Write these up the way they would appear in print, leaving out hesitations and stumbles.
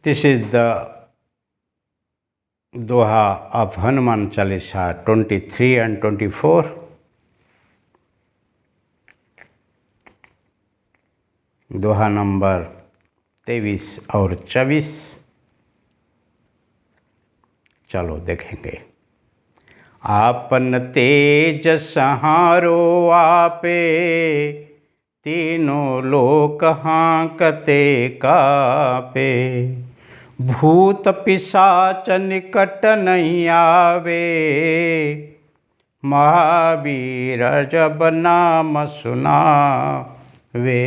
This is the Doha of Hanuman Chalisa 23 and 24. Doha number 23 और 24। चलो देखेंगे। आपन तेज सहारो आपे, तीनों लोक हांकते कापे। भूत पिशाच निकट नहीं आवे, महावीर जब नाम सुनावे।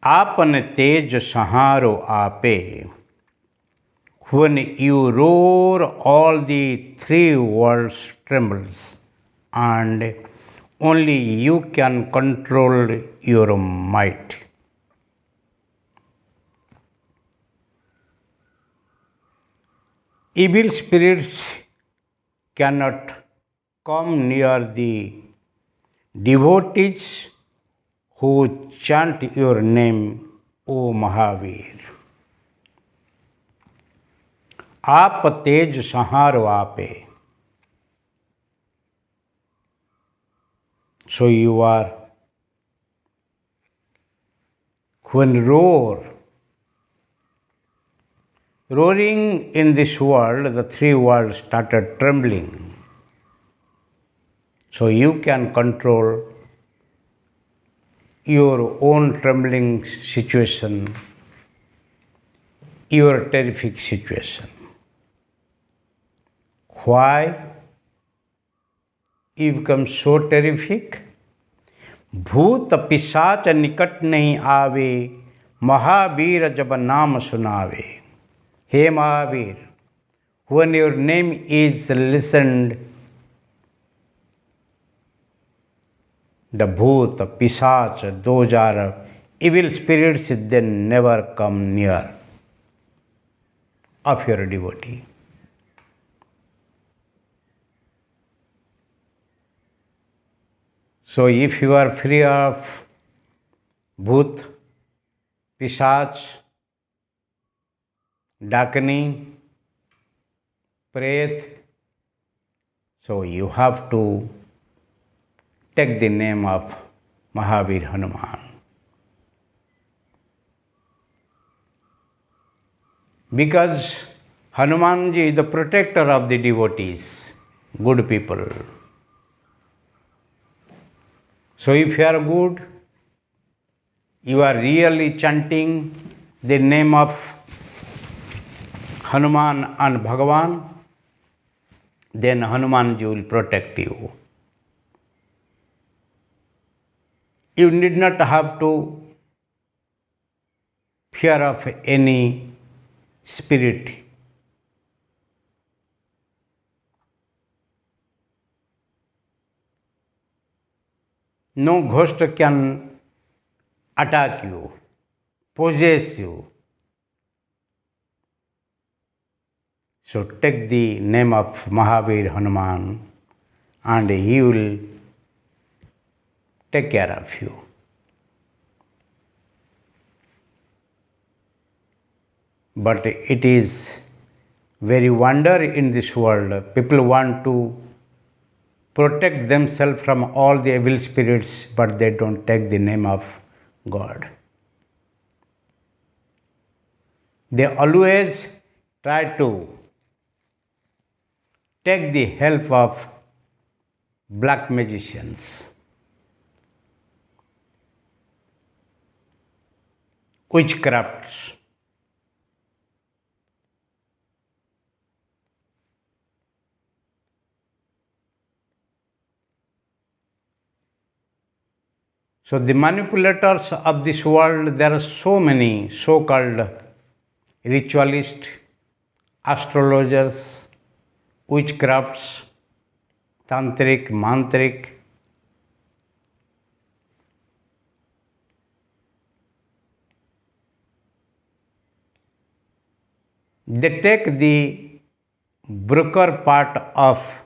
आपन तेज सहारो आपे। When you roar, all the three worlds trembles, and only you can control your might. Evil spirits cannot come near the devotees who chant your name, O Mahavir. आप तेज संहारो आपे. So you are, when roaring in this world, the three worlds started trembling. So you can control your own trembling situation, your terrific situation. Why you become so terrific? भूत पिशाच निकट नहीं आवे, महावीर जब नाम सुनावे. हे Mahavir, when your name is listened, the bhoot, pisach, those are evil spirits, they never come near of your devotee. So if you are free of bhoot, pisach, dakini, pret, so you have to take the name of Mahavir Hanuman. Because Hanumanji is the protector of the devotees, good people. So if you are good, you are really chanting the name of Hanuman and Bhagavan, then Hanumanji will protect you. You need not have to fear of any spirit. No ghost can attack you, possess you. So take the name of Mahavir Hanuman and he will take care of you. But it is very wonder in this world. People want to protect themselves from all the evil spirits, but they don't take the name of God. They always try to take the help of black magicians, witchcrafts. So the manipulators of this world, there are so many so-called ritualists, astrologers, witchcrafts, tantric, mantric. They take the broker part of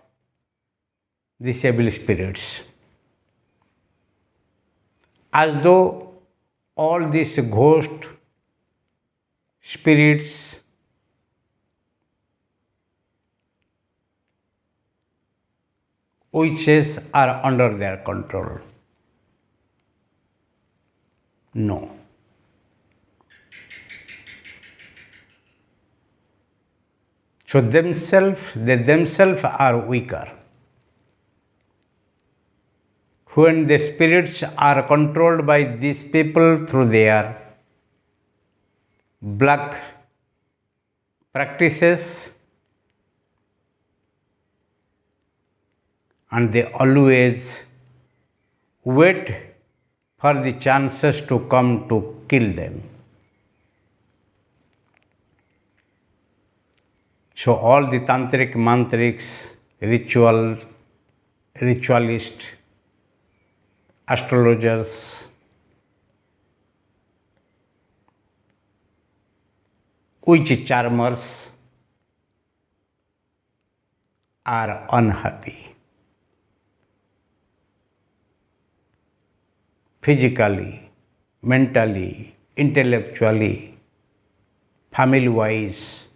these evil spirits as though all these ghost spirits, witches are under their control. No. So they themselves are weaker. When the spirits are controlled by these people through their black practices, and they always wait for the chances to come to kill them. So all the tantric, mantrics, ritualists, astrologers, witch charmers are unhappy. Physically, mentally, intellectually, family-wise.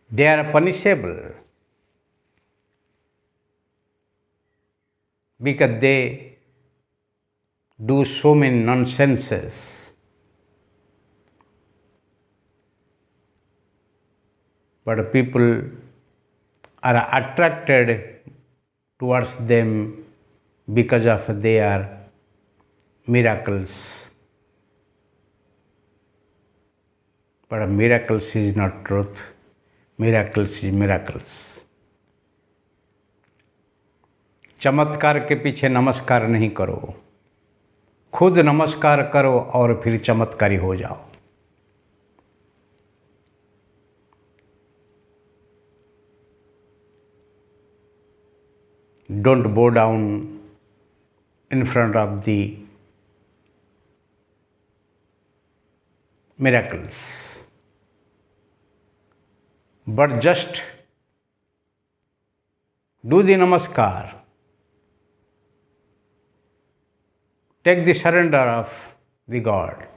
They are punishable because they do so many nonsenses. But people are attracted towards them because of their miracles. But miracles is not truth. Miracles is miracles. चमत्कार के पीछे नमस्कार नहीं करो, खुद नमस्कार करो और फिर चमत्कारी हो जाओ. Don't bow down in front of the miracles. But just do the namaskar. Take the surrender of the God.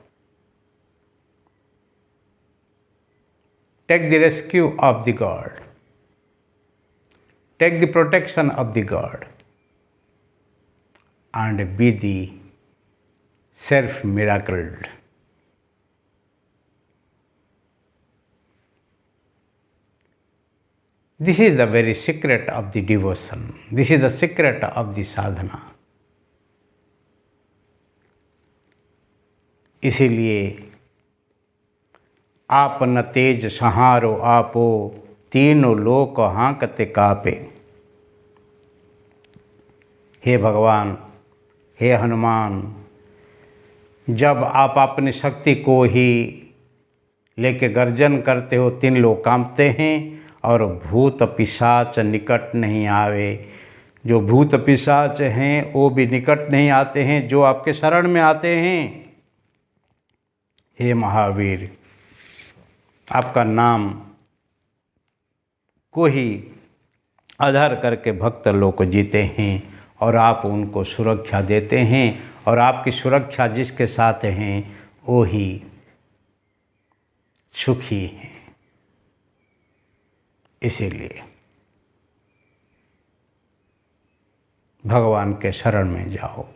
Take the rescue of the God. Take the protection of the God. And be the self-miracled. This is the very secret of the devotion. This is the secret of the sadhana. इसीलिए आप न तेज सहारो आपो, तीनों लोक हाँकते कापे. हे भगवान, हे हनुमान, जब आप अपनी शक्ति को ही लेके गर्जन करते हो, तीन लोग कांपते हैं और भूत पिशाच निकट नहीं आवे. जो भूत पिशाच हैं वो भी निकट नहीं आते हैं जो आपके शरण में आते हैं. हे महावीर, आपका नाम को ही आधार करके भक्त लोग जीते हैं और आप उनको सुरक्षा देते हैं और आपकी सुरक्षा जिसके साथ हैं वो ही सुखी हैं. इसीलिए भगवान के शरण में जाओ,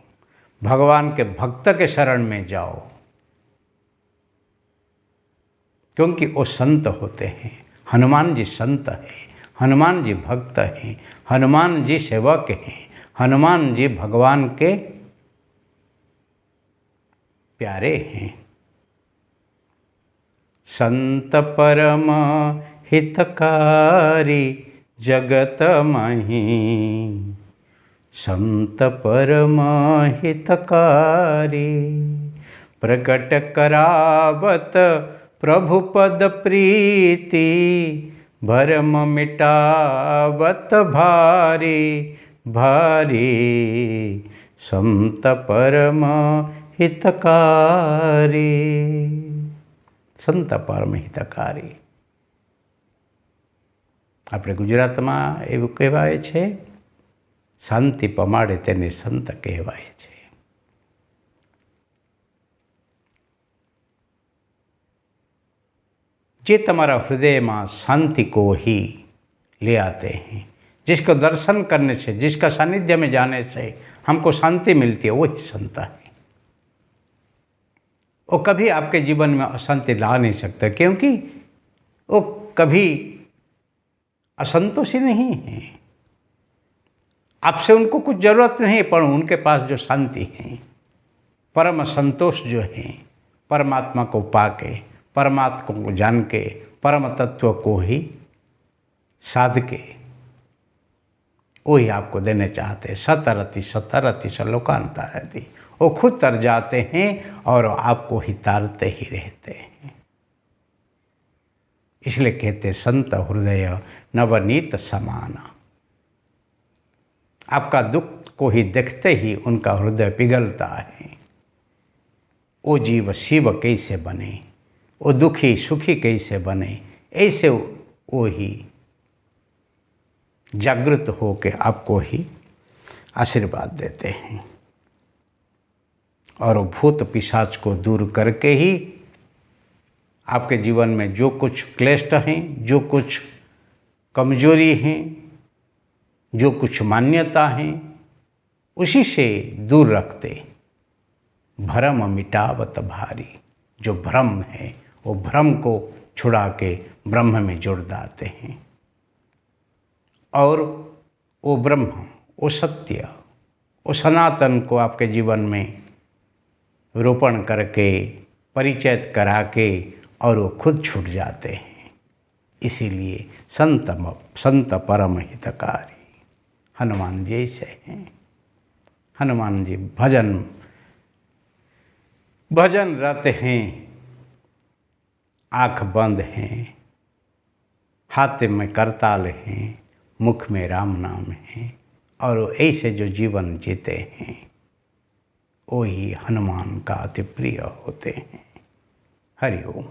भगवान के भक्त के शरण में जाओ, क्योंकि वो संत होते हैं. हनुमान जी संत हैं, हनुमान जी भक्त हैं, हनुमान जी सेवक हैं, हनुमान जी भगवान के प्यारे हैं. संत परम हितकारी जगत मही, संत परम हितकारी, प्रकट करावत प्रभु पद प्रीति, भरम मिटावत भारी भारी, संत परम हितकारी. संत परम हितकारी. આપણે ગુજરાતમાં એવું કહેવાય છે, શાંતિ પમાડે તેને સંત કહેવાય છે। જે તમારા हृदय शांति को ही ले आते हैं, जिसको दर्शन करने से, जिसका सानिध्य में जाने से हमको शांति मिलती है, वही संत है। वो कभी आपके जीवन में अशांति ला नहीं सकता, क्योंकि वो कभी असंतोषी नहीं है। आपसे उनको कुछ ज़रूरत नहीं, पर उनके पास जो शांति है, परम संतोष जो है, परमात्मा को पाके, परमात्मा को जान के, परम तत्व को ही साध के वही आपको देने चाहते। सतरति सतरति सलोकांतरति, वो खुद तर जाते हैं और आपको ही तारते ही रहते हैं। इसलिए कहते संत हृदय नवनीत समाना। आपका दुख को ही देखते ही उनका हृदय पिघलता है। वो जीव शिव कैसे बने, वो दुखी सुखी कैसे बने, ऐसे वो ही जागृत होकर आपको ही आशीर्वाद देते हैं। और भूत पिशाच को दूर करके ही आपके जीवन में जो कुछ क्लेश हैं, जो कुछ कमजोरी हैं, जो कुछ मान्यता हैं, उसी से दूर रखते। भ्रम मिटावत भारी, जो भ्रम है वो भ्रम को छुड़ा के ब्रह्म में जोड़ देते हैं। और वो ब्रह्म, वो सत्य, वो सनातन को आपके जीवन में रोपण करके, परिचय करा के, और वो खुद छूट जाते हैं। इसीलिए संत परम हितकारी हनुमान जी से हैं। हनुमान जी भजन रत हैं, आँख बंद हैं, हाथ में करताल हैं, मुख में राम नाम है, और ऐसे जो जीवन जीते हैं वो ही हनुमान का अति प्रिय होते हैं। हरि ओम।